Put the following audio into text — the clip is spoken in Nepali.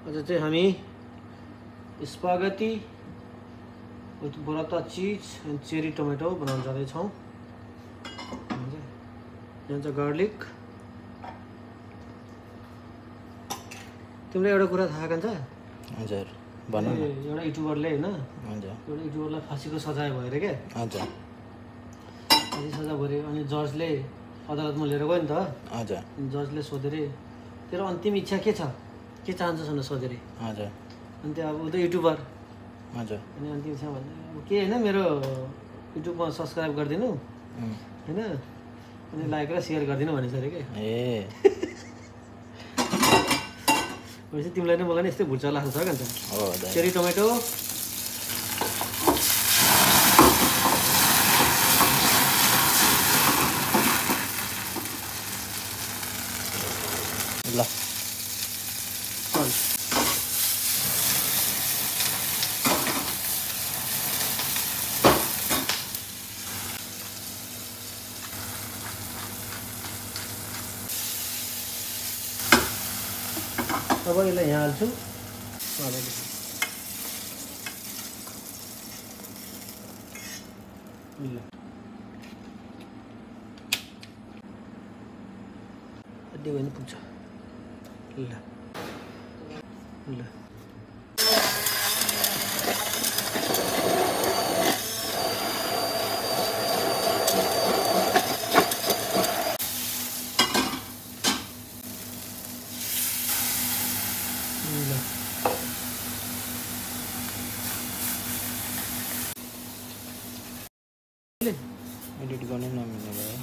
आज चाहिँ हामी स्पागेटी विथ बुराटा चिज एन्ड चेरी टोमेटो बनाउन जाँदैछौँ। यहाँ चाहिँ गार्लिक। तिमीलाई एउटा कुरा थाहा कान्छ? हजुर भन न। एउटा युट्युबरले हैन, हजुर एउटा युट्युबरलाई फाँसीको सजाय भयो अरे के। हजुर फाँसी सजाय भयो अनि जजले अदालतमा लिएर गयो नि त। हजुर जजले सोध्यो रे तेरो अन्तिम इच्छा के छ, के चाहन्छस् भनेर सोध्यो रे। हजुर अनि त्यो अब ऊ त युट्युबर हजुर अनि अन्तिम इच्छा भन्दा अब के होइन मेरो युट्युबमा सब्सक्राइब गरिदिनु होइन अनि लाइक र सेयर गरिदिनु भनेछ अरे के। ए भनेपछि तिमीलाई नै मलाई नै यस्तै भुर्चा लाग्छ क्या त। हो दाइ। चेरी टोमेटो ल चल अब यसलाई यहाँ हाल्छु। अड्डी भयो भने पुग्छ। ल ल एडिट गर्नै नमिल्ने भयो।